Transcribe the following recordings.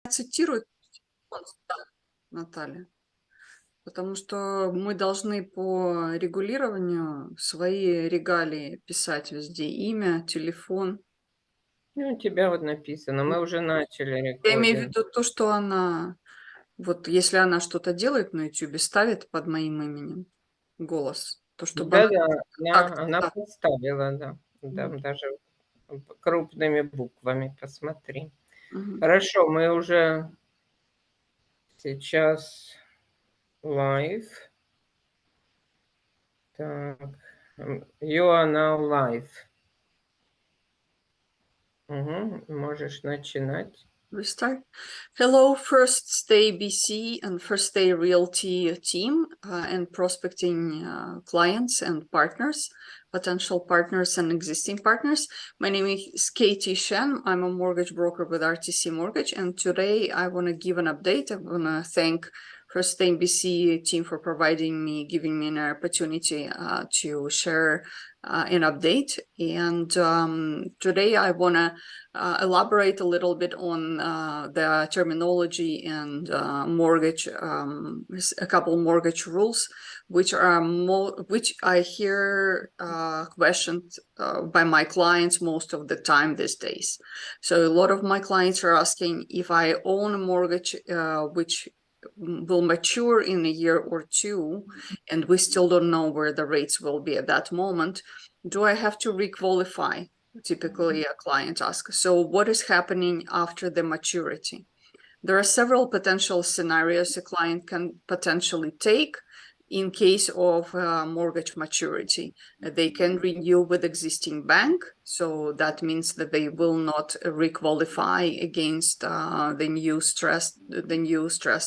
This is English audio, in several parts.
цитирует Наталья, потому что мы должны по регулированию свои регалии писать везде: имя, телефон. Ну, у тебя вот написано, мы уже начали Я имею в рекординг. виду то, что она, вот если она что-то делает на "Ютубе", ставит под моим именем голос, то чтобы она Да-да, как-то она да. поставила, да. Мгм. Там даже крупными буквами, посмотри. Мгм. Хорошо, мы уже сейчас live. Так, you are now live. Можешь начинать. We start. Hello, First Stay BC and First Stay Realty team and prospecting clients and partners, potential partners and existing partners. My name is Katie Shen. I'm a mortgage broker with RTC Mortgage, and today I want to give an update. I want to thank First Stay BC team for giving me an opportunity to share an update. And today I want to elaborate a little bit on the terminology and mortgage, a couple mortgage rules, which I hear questioned by my clients most of the time these days. So a lot of my clients are asking if I own a mortgage which will mature in a year or two, and we still don't know where the rates will be at that moment, do I have to requalify? Typically a client asks. So what is happening after the maturity? There are several potential scenarios a client can potentially take in case of mortgage maturity. They can renew with existing bank, so that means that they will not requalify against the new stress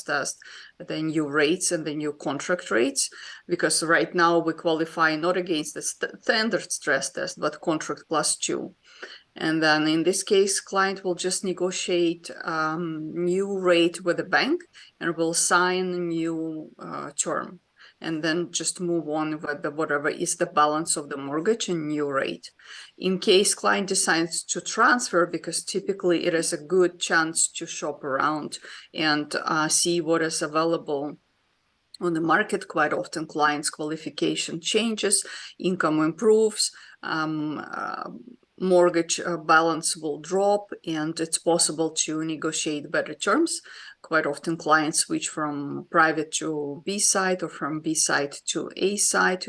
test, the new rates and the new contract rates, because right now we qualify not against the standard stress test, but contract plus 2. And then in this case, client will just negotiate new rate with the bank and will sign a new term, and then just move on with whatever is the balance of the mortgage and new rate. In case client decides to transfer, because typically it is a good chance to shop around and see what is available on the market. Quite often clients' qualification changes, income improves, mortgage balance will drop, and it's possible to negotiate better terms. Quite often clients switch from private to B side or from B side to A side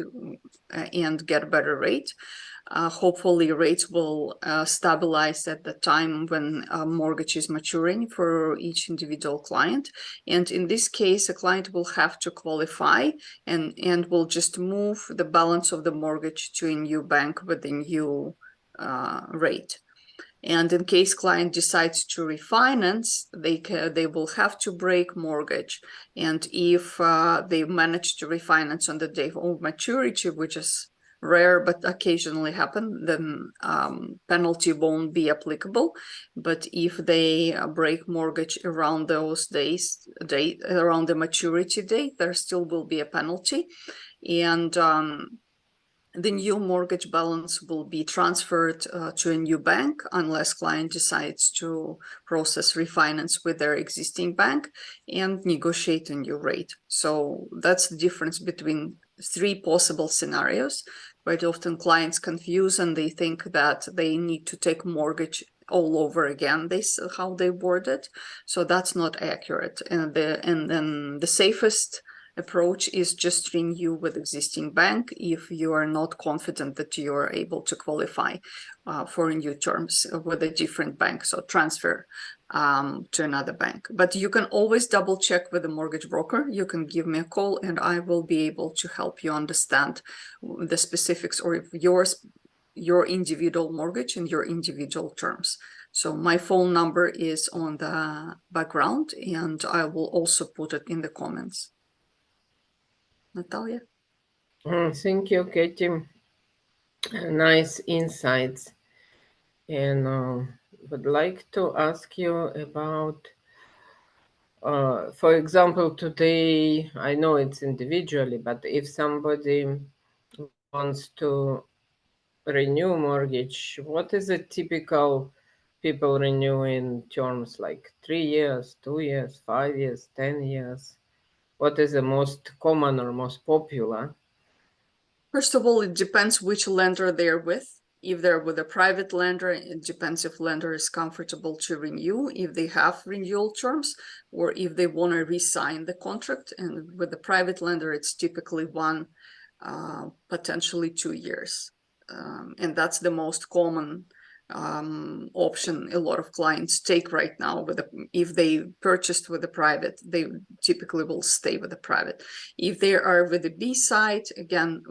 and get better rate. Hopefully rates will stabilize at the time when a mortgage is maturing for each individual client. And in this case, a client will have to qualify and will just move the balance of the mortgage to a new bank with a new rate. And in case client decides to refinance, they will have to break mortgage. And if they manage to refinance on the day of maturity, which is rare but occasionally happen, then penalty won't be applicable. But if they break mortgage around those days, around the maturity date, there still will be a penalty. And the new mortgage balance will be transferred to a new bank unless client decides to process refinance with their existing bank and negotiate a new rate. So that's the difference between three possible scenarios. Quite often clients confuse and they think that they need to take mortgage all over again. How they word it. So that's not accurate. And then the safest approach is just renew with existing bank if you are not confident that you are able to qualify for new terms with a different bank, so transfer to another bank. But you can always double check with the mortgage broker. You can give me a call and I will be able to help you understand the specifics or if your individual mortgage and your individual terms. So my phone number is on the background and I will also put it in the comments. Natalia? Thank you, Katie. Nice insights. And would like to ask you about, for example, today, I know it's individually, but if somebody wants to renew mortgage, what is a typical people renew in terms like 3 years, 2 years, 5 years, 10 years? What is the most common or most popular? First of all, it depends which lender they're with. If they're with a private lender, it depends if lender is comfortable to renew, if they have renewal terms, or if they want to re-sign the contract. And with the private lender, it's typically one, potentially 2 years. And that's the most common option a lot of clients take right now. If they purchased with a private, they typically will stay with the private. If they are with the B side, again,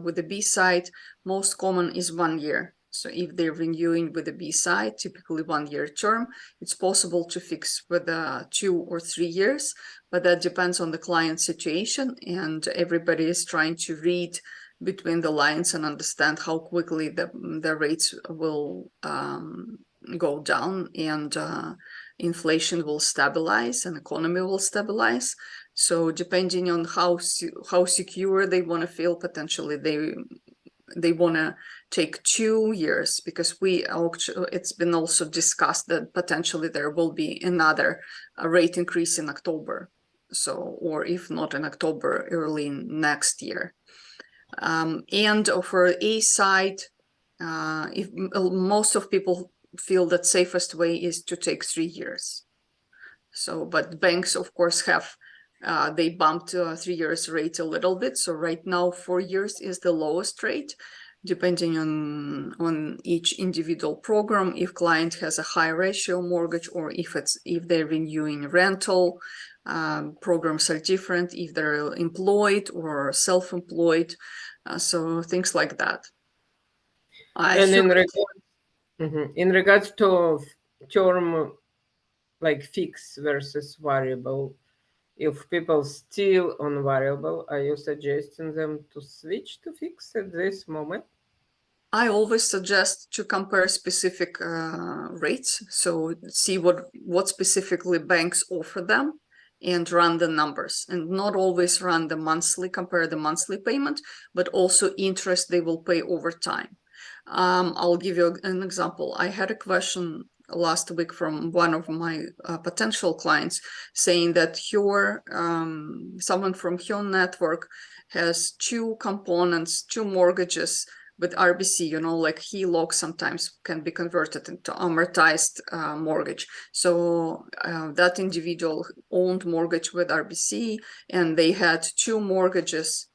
with the B side, most common is 1 year. So if they're renewing with the B side, typically 1 year term, it's possible to fix with 2 or 3 years, but that depends on the client situation, and everybody is trying to read between the lines and understand how quickly the rates will go down, and inflation will stabilize and economy will stabilize. So depending on how secure they want to feel, potentially they want to take 2 years, because it's been also discussed that potentially there will be another rate increase in October. So, or if not in October, early next year. And for A side, if most of people feel that safest way is to take 3 years. So, but banks, of course, have they bumped 3 years rate a little bit. So right now, 4 years is the lowest rate, depending on each individual program. If client has a high ratio mortgage, or if they're renewing rental, programs are different. If they're employed or self-employed, so things like that. And in regards to term, like fixed versus variable, if people still on variable, are you suggesting them to switch to fixed at this moment? I always suggest to compare specific rates. So see what specifically banks offer them and run the numbers, and not always run the monthly, compare the monthly payment, but also interest they will pay over time. I'll give you an example. I had a question last week from one of my potential clients saying that someone from her network has two components, two mortgages with RBC, like HELOC sometimes can be converted into amortized mortgage. So that individual owned mortgage with RBC, and they had two mortgages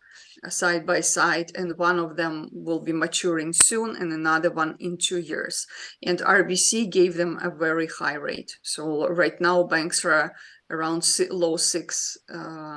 side by side, and one of them will be maturing soon and another one in 2 years. And RBC gave them a very high rate. So right now banks are around low 6,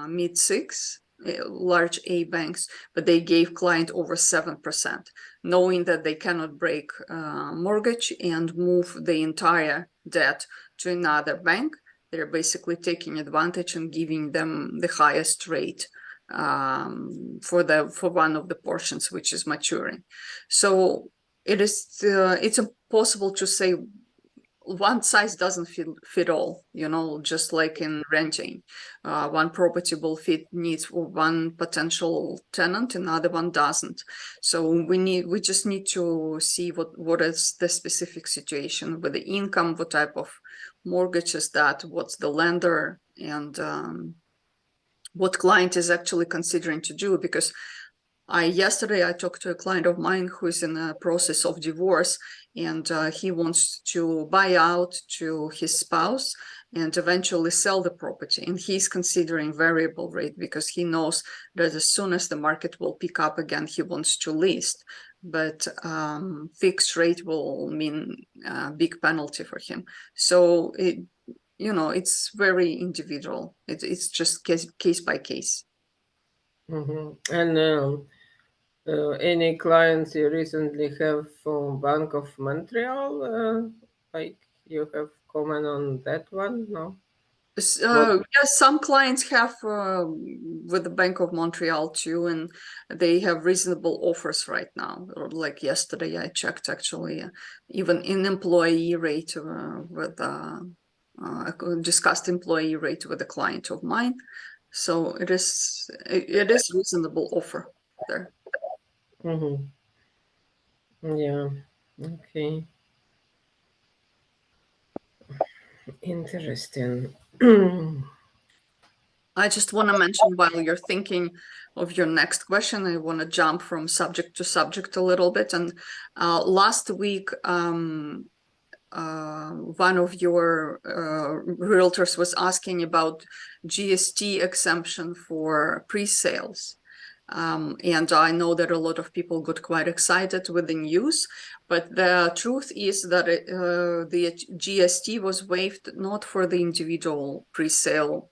mid 6, large A banks, but they gave client over 7%, knowing that they cannot break mortgage and move the entire debt to another bank. They're basically taking advantage and giving them the highest rate for one of the portions which is maturing. So it's impossible to say one size doesn't fit all, just like in renting. One property will fit needs for one potential tenant, another one doesn't. So we just need to see what is the specific situation with the income, what type of mortgage is that, what's the lender, and what client is actually considering to do. Because yesterday I talked to a client of mine who is in the process of divorce, and he wants to buy out to his spouse and eventually sell the property. And he's considering variable rate because he knows that as soon as the market will pick up again, he wants to list. But fixed rate will mean a big penalty for him. So it's very individual. It's just case by case. And any clients you recently have from Bank of Montreal, like you have comment on that one? No. What? Yes, some clients have with the Bank of Montreal too, and they have reasonable offers right now. Or like yesterday, I checked actually, even in employee rate with discussed employee rate with a client of mine. So it is reasonable offer there. Mm-hmm. Yeah. Okay. Interesting. I just want to mention, while you're thinking of your next question, I want to jump from subject to subject a little bit. And last week, one of your realtors was asking about GST exemption for pre-sales. And I know that a lot of people got quite excited with the news, but the truth is that the GST was waived not for the individual pre-sale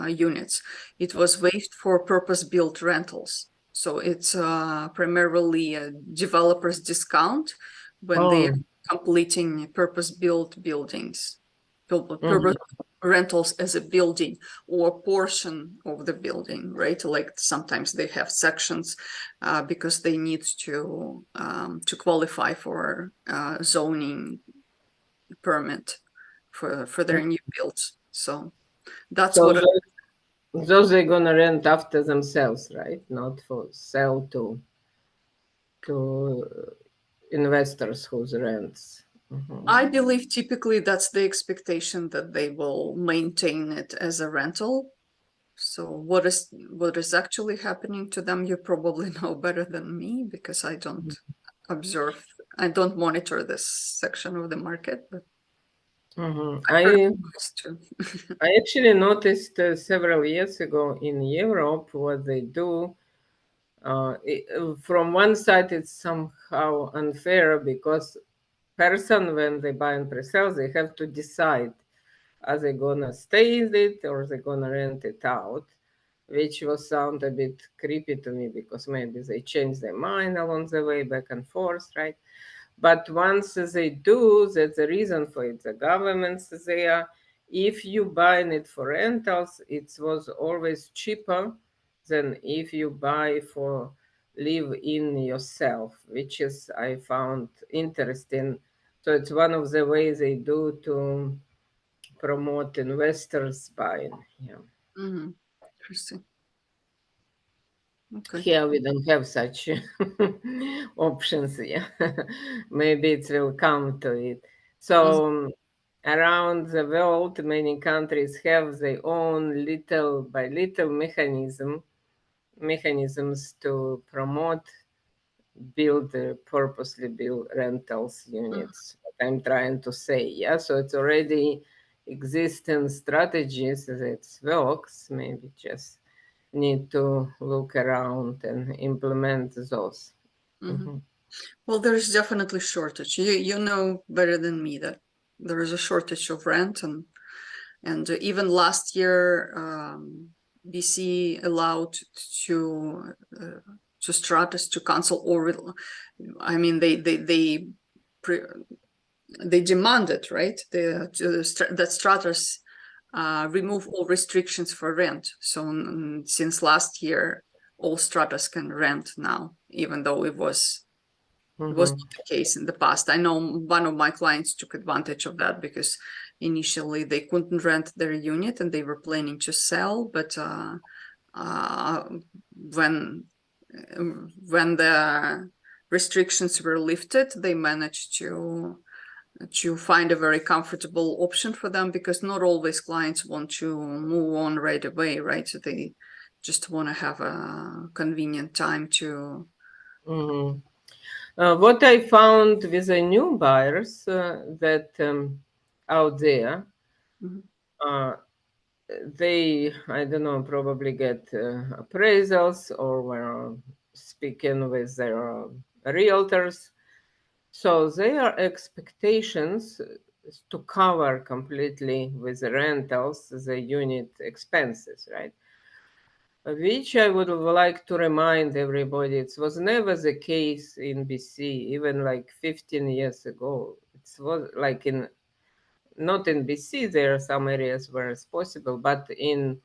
units. It was waived for purpose-built rentals. So it's primarily a developer's discount when they are completing purpose-built buildings, purpose rentals as a building or portion of the building, right? Like sometimes they have sections because they need to qualify for zoning permit for their new builds. So that's So what. those they're gonna rent after themselves, right? Not for sell to investors whose rents. I believe typically that's the expectation, that they will maintain it as a rental. So what is actually happening to them, you probably know better than me, because I don't monitor this section of the market, but I too. I actually noticed several years ago in Europe what they do. From one side, it's somehow unfair because person, when they buy and pre-sell, they have to decide, are they gonna stay in it or are they gonna rent it out, which was sound a bit creepy to me because maybe they change their mind along the way, back and forth, right? But once they do, that's the reason for it. The governments there, if you buying it for rentals, it was always cheaper than if you buy for live in yourself, which is I found interesting. So it's one of the ways they do to promote investors buying. Yeah. Interesting. Okay. Here we don't have such options. Yeah, maybe it will come to it. So around the world, many countries have their own little by little mechanisms to promote build purposely built rentals units. What I'm trying to say, yeah. So it's already existing strategies that works. Maybe just need to look around and implement those. Well, there's definitely shortage. You know better than me that there is a shortage of rent, and even last year, BC allowed to stratas to cancel, or I mean they demanded, right, that stratas remove all restrictions for rent. So since last year, all stratas can rent now, even though it was not the case in the past. I know one of my clients took advantage of that because initially they couldn't rent their unit and they were planning to sell, but when the restrictions were lifted, they managed to find a very comfortable option for them, because not always clients want to move on right away, right? So they just want to have a convenient time to. What I found with the new buyers that out there, they, I don't know, probably get appraisals or were speaking with their realtors. So their expectations to cover completely with the rentals the unit expenses, right? Which I would like to remind everybody, it was never the case in BC, even like 15 years ago. It was like in, not in BC, there are some areas where it's possible, but in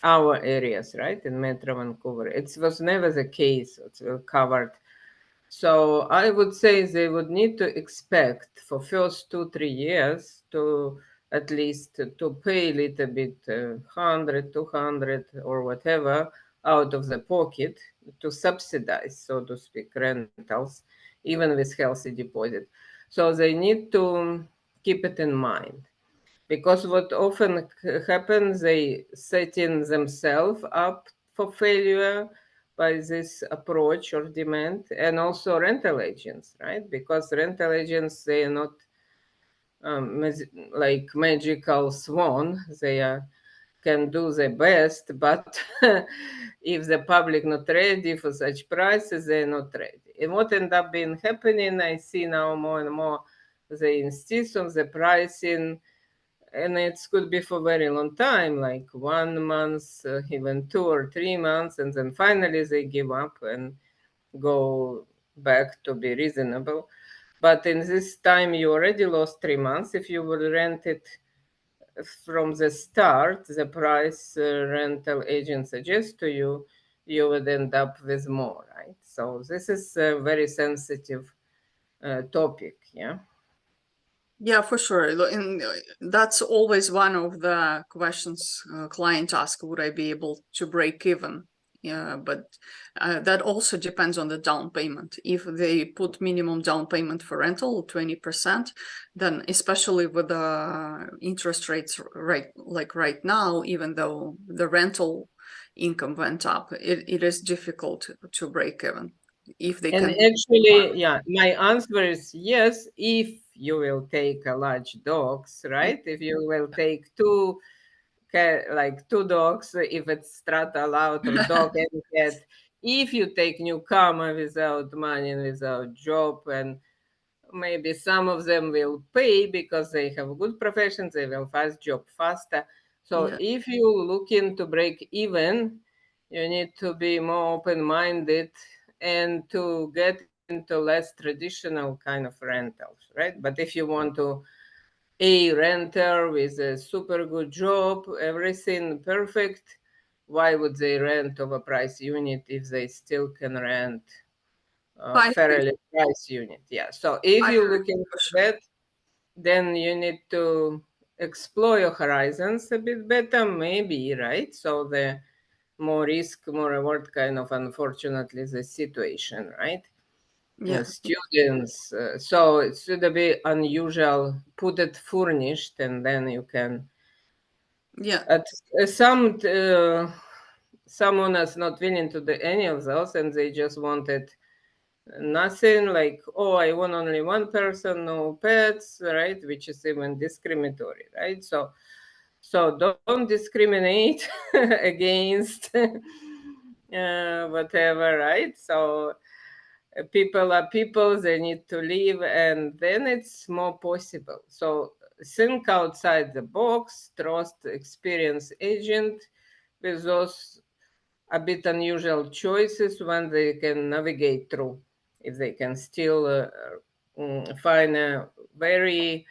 our areas, right, in Metro Vancouver, it was never the case. It's well covered. So I would say they would need to expect for first 2-3 years to at least to pay a little bit 100, 200 or whatever out of the pocket to subsidize, so to speak, rentals, even with healthy deposit. So they need to keep it in mind. because what often happens, they setting themselves up for failure by this approach or demand, and also rental agents, right? Because rental agents, they are not like magical swan. They can do their best, but if the public not ready for such prices, they're not ready. And what end up being happening, I see now more and more, they insist on the pricing, and it could be for very long time, like 1 month, even 2 or 3 months, and then finally they give up and go back to be reasonable. But in this time, you already lost 3 months. If you would rent it from the start, the price rental agent suggests to you, you would end up with more, right? So this is a very sensitive topic, yeah. Yeah, for sure. And that's always one of the questions client ask, would I be able to break even? Yeah, but that also depends on the down payment. If they put minimum down payment for rental, 20%, then especially with the interest rates right now, even though the rental income went up, it is difficult to break even. If they And can. actually, yeah, my answer is yes, if you will take a large dogs, right? If you will take two like two dogs, if it's strata allowed, or dog and cat. If you take newcomer without money and without job, and maybe some of them will pay because they have good professions, they will fast job faster. So Yeah. if you looking to break even, you need to be more open-minded and to get into less traditional kind of rentals, right? But if you want to a renter with a super good job, everything perfect, why would they rent overpriced unit if they still can rent a I agree. fairly priced unit? Yeah. So if I you're agree looking for for sure. that, then you need to explore your horizons a bit better, maybe, right? So the more risk, more reward kind of, unfortunately, the situation, right? Yeah. Students. So it should be unusual. Put it furnished, and then you can. Yeah. At someone is not willing to do any of those, and they just wanted nothing. Like, oh, I want only one person, no pets, right? Which is even discriminatory, right? So don't discriminate against whatever, right? So people are people, they need to live, and then it's more possible. So think outside the box, trust experienced agent with those a bit unusual choices when they can navigate through, if they can still find a very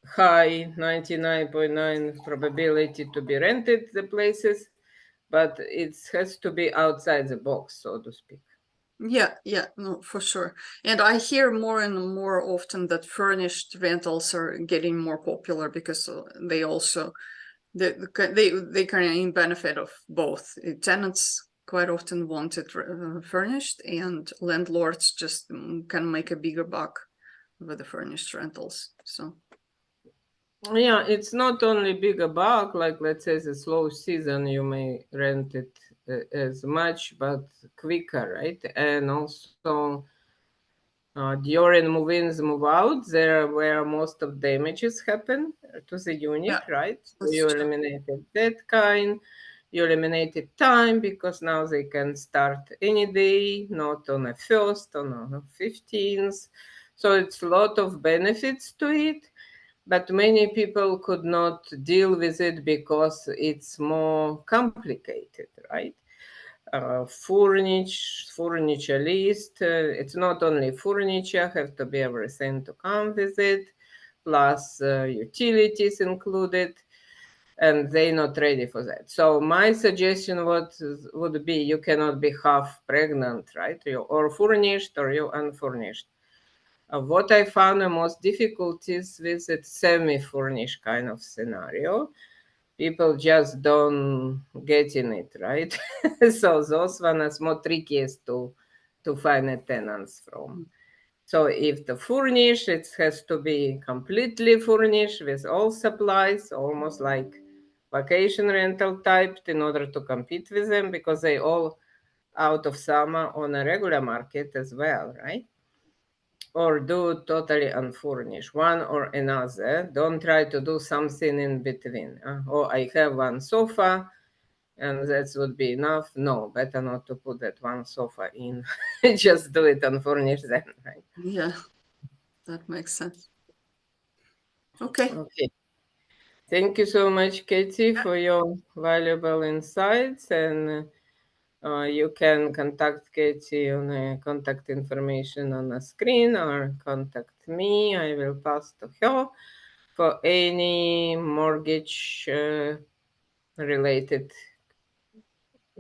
high 99.9 probability to be rented the places, but it has to be outside the box, so to speak. Yeah, yeah, no, for sure. And I hear more and more often that furnished rentals are getting more popular because they also they kind of in benefit of both. Tenants quite often want it furnished, and landlords just can make a bigger buck with the furnished rentals. So Yeah, it's not only bigger bulk, like let's say the slow season, you may rent it as much, but quicker, right? And also during move-ins, move-outs, there where most of damages happen to the unit, yeah, right? So that's you true. eliminated that kind, you eliminated time because now they can start any day, not on a first, on a 15th. So it's a lot of benefits to it, but many people could not deal with it because it's more complicated, right? Furniture list. It's not only furniture, have to be everything to come with it, plus utilities included, and they not ready for that. So my suggestion would be you cannot be half pregnant, right? You or furnished or you unfurnished. What I found the most difficulties with it semi-furnished kind of scenario, people just don't get in it, right? So those one is more trickiest to find a tenants from. So if the furnished, it has to be completely furnished with all supplies, almost like vacation rental type, in order to compete with them, because they all out of summer on a regular market as well, right? Or do totally unfurnished, one or another. Don't try to do something in between. Oh, I have one sofa and that would be enough. No, better not to put that one sofa in. Just do it unfurnished then, right? Yeah, that makes sense. Okay. Okay. Thank you so much, Katie, for your valuable insights. And you can contact Katie on contact information on the screen, or contact me. I will pass to her for any mortgage related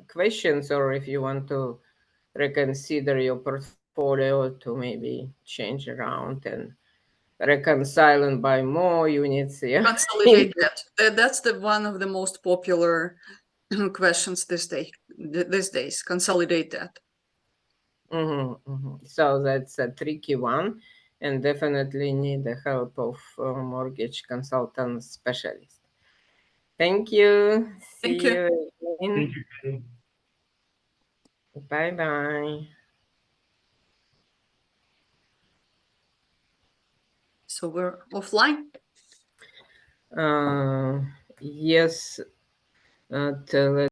questions, or if you want to reconsider your portfolio to maybe change around and reconcile and buy more units. Yeah. Consolidate that. That's the one of the most popular questions these days. Consolidate that. So that's a tricky one, and definitely need the help of mortgage consultant specialist. Thank you. Thank See you. you again. Thank you, Katie. Bye bye. So we're offline. Yes. Let's